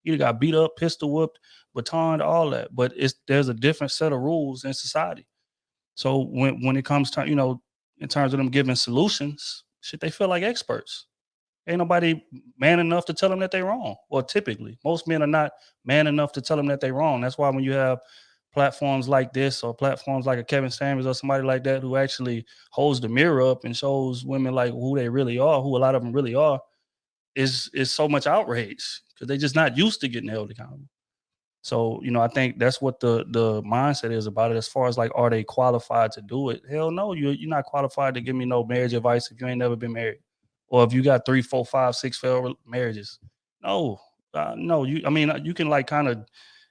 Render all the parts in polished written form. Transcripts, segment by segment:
You got beat up, pistol whipped, batoned, all that. But there's a different set of rules in society. So when it comes to, in terms of them giving solutions, shit, they feel like experts. Ain't nobody man enough to tell them that they're wrong. Well, typically, most men are not man enough to tell them that they're wrong. That's why when you have platforms like this or platforms like a Kevin Samuels or somebody like that who actually holds the mirror up and shows women like who they really are, who a lot of them really are, is so much outrage because they're just not used to getting held accountable. So, I think that's what the mindset is about it. As far as like, are they qualified to do it? Hell no, you're not qualified to give me no marriage advice if you ain't never been married, or if you got 3, 4, 5, 6 failed marriages. No, no. You can like kind of,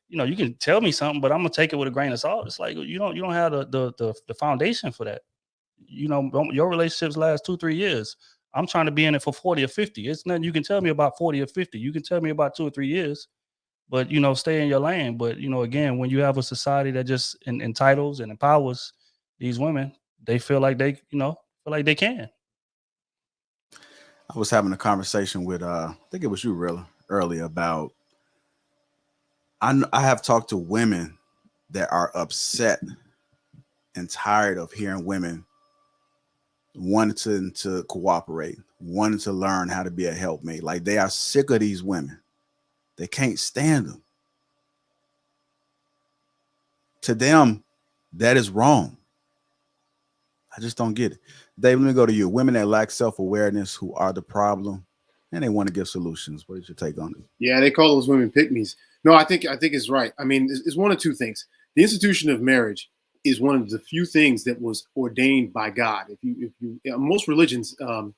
you can tell me something, but I'm gonna take it with a grain of salt. It's like you don't have the foundation for that. Your relationships last 2, 3 years. I'm trying to be in it for 40 or 50. It's nothing you can tell me about 40 or 50. You can tell me about 2 or 3 years, but stay in your lane. But again, when you have a society that just entitles and empowers these women, they feel like they can. I was having a conversation with I think it was you really earlier about I have talked to women that are upset and tired of hearing women wanting to cooperate, wanting to learn how to be a helpmate. Like they are sick of these women. They can't stand them. To them, that is wrong. I just don't get it. Dave, let me go to you. Women that lack self-awareness, who are the problem, and they want to give solutions. What is your take on it? Yeah, they call those women pick-me's. No, I think it's right. I mean, it's one of two things. The institution of marriage is one of the few things that was ordained by God. If you most religions, the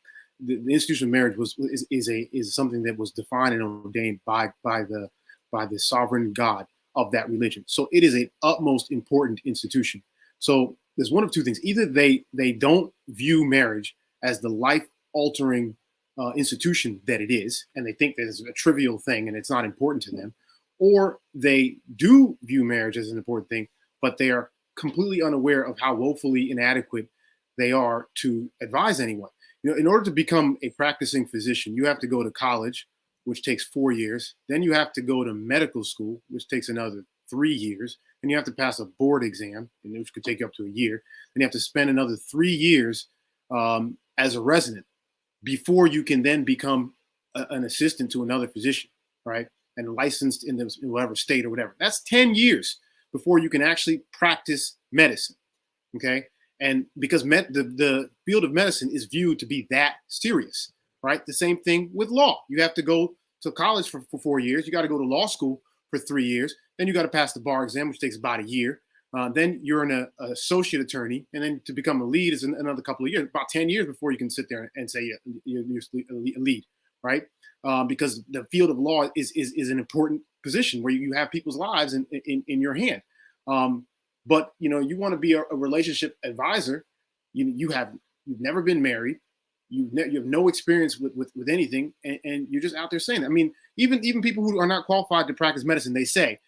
institution of marriage is something that was defined and ordained by the sovereign God of that religion. So it is an utmost important institution. So there's one of two things. Either they don't view marriage as the life-altering institution that it is, and they think that it's a trivial thing and it's not important to them, or they do view marriage as an important thing, but they are completely unaware of how woefully inadequate they are to advise anyone. In order to become a practicing physician, you have to go to college, which takes 4 years. Then you have to go to medical school, which takes another 3 years. Then you have to pass a board exam, which could take you up to a year. Then you have to spend another 3 years as a resident before you can then become an assistant to another physician, right? And licensed in whatever state or whatever. That's 10 years before you can actually practice medicine, okay? And because the field of medicine is viewed to be that serious, right? The same thing with law. You have to go to college for 4 years. You got to go to law school for 3 years. Then you got to pass the bar exam, which takes about a year. Then you're an associate attorney. And then to become a lead is another couple of years, about 10 years before you can sit there and say you're a lead, right? Because the field of law is an important position where you have people's lives in your hand. But you want to be a relationship advisor. You've never been married. You have no experience with anything, and you're just out there saying that. I mean, even people who are not qualified to practice medicine, they say,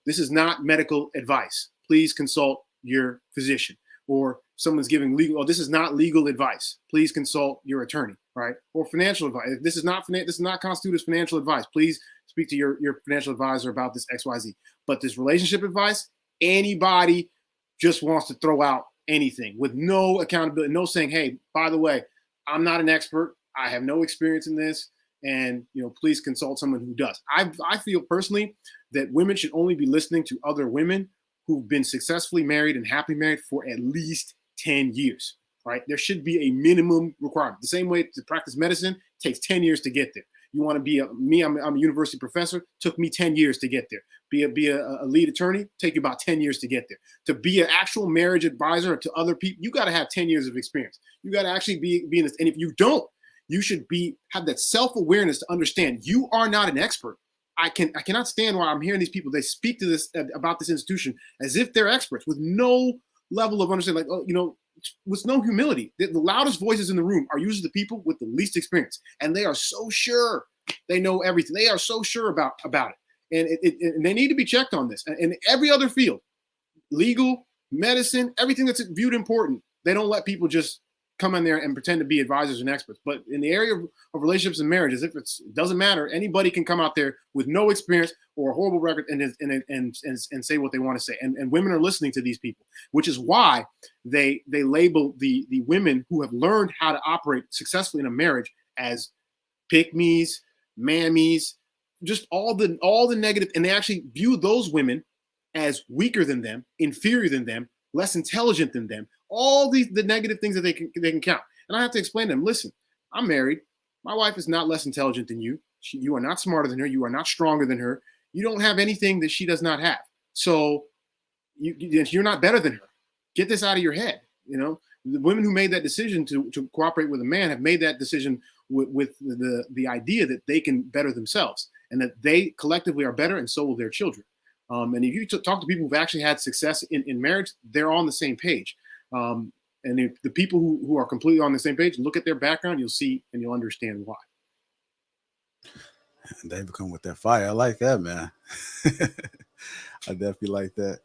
this is not medical advice. Please consult your physician. Or someone's giving legal, this is not legal advice. Please consult your attorney, right? Or financial advice. This does not constitute as financial advice. Please speak to your financial advisor about this XYZ. But this relationship advice, anybody just wants to throw out anything with no accountability, no saying, hey, by the way, I'm not an expert. I have no experience in this. And, please consult someone who does. I feel personally that women should only be listening to other women who've been successfully married and happily married for at least 10 years, right? There should be a minimum requirement. The same way to practice medicine takes 10 years to get there. You want to be I'm a university professor, took me 10 years to get there. Be a lead attorney, take you about 10 years to get there. To be an actual marriage advisor to other people, you got to have 10 years of experience. You got to actually be in this. And if you don't, you should have that self-awareness to understand you are not an expert. I cannot stand why I'm hearing these people. They speak to this about this institution as if they're experts with no level of understanding. Like, with no humility. The loudest voices in the room are usually the people with the least experience, and they are so sure they know everything. They are so sure about it, and they need to be checked on this. And every other field, legal, medicine, everything that's viewed important, they don't let people just come in there and pretend to be advisors and experts. But in the area of relationships and marriage, as if it doesn't matter, anybody can come out there with no experience or a horrible record and say what they want to say. And women are listening to these people, which is why they label the women who have learned how to operate successfully in a marriage as pick-me's, mammies, just all the negative, and they actually view those women as weaker than them, inferior than them, less intelligent than them, all the negative things that they can count. And I have to explain to them, listen, I'm married. My wife is not less intelligent than you. You are not smarter than her. You are not stronger than her. You don't have anything that she does not have. So you're not better than her. Get this out of your head. You know, the women who made that decision to cooperate with a man have made that decision with the idea that they can better themselves and that they collectively are better, and so will their children. And if you talk to people who've actually had success in marriage, they're on the same page. And if the people who are completely on the same page, look at their background, you'll see and you'll understand why. They become with that fire. I like that, man. I definitely like that.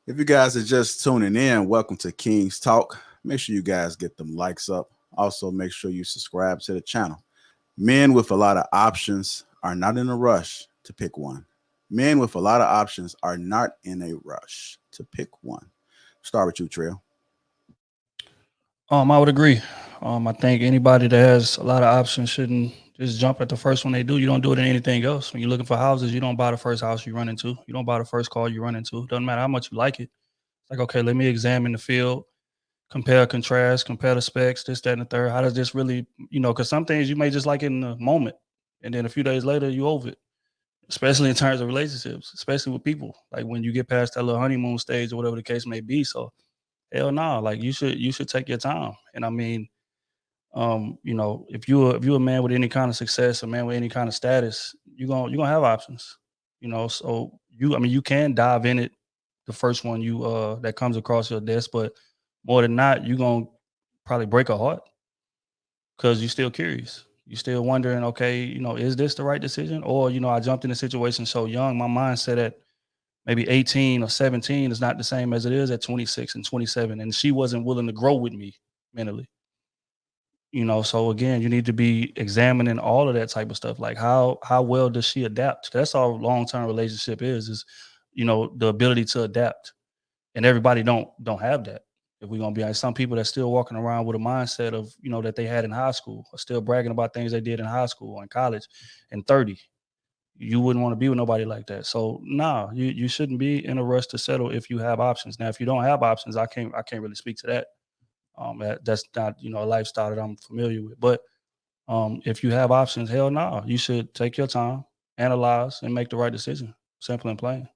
If you guys are just tuning in, welcome to King's Talk. Make sure you guys get them likes up. Also, make sure you subscribe to the channel. Men with a lot of options are not in a rush to pick one. Men with a lot of options are not in a rush to pick one. Start with you, Trail. I would agree. I think anybody that has a lot of options shouldn't just jump at the first one they do. You don't do it in anything else. When you're looking for houses, you don't buy the first house you run into. You don't buy the first car you run into. Doesn't matter how much you like it. It's like, okay, let me examine the field, compare, contrast, compare the specs, this, that, and the third. How does this really, because some things you may just like in the moment, and then a few days later, you over it. Especially in terms of relationships, especially with people. Like when you get past that little honeymoon stage or whatever the case may be. So hell no, like you should take your time. And I mean, if you're a man with any kind of success, a man with any kind of status, you're gonna have options. So you can dive in it, the first one that comes across your desk, but more than not, you're gonna probably break a heart because you're still curious. You're still wondering, okay, is this the right decision? Or, I jumped in a situation so young, my mindset at maybe 18 or 17 is not the same as it is at 26 and 27. And she wasn't willing to grow with me mentally. So again, you need to be examining all of that type of stuff. Like how well does she adapt? That's all long-term relationship is, the ability to adapt. And everybody don't have that. If we're gonna be honest, some people that's still walking around with a mindset of, that they had in high school, are still bragging about things they did in high school or in college and 30. You wouldn't want to be with nobody like that. So you shouldn't be in a rush to settle if you have options. Now, if you don't have options, I can't really speak to that. That's not, a lifestyle that I'm familiar with. But if you have options, hell no, you should take your time, analyze, and make the right decision. Simple and plain.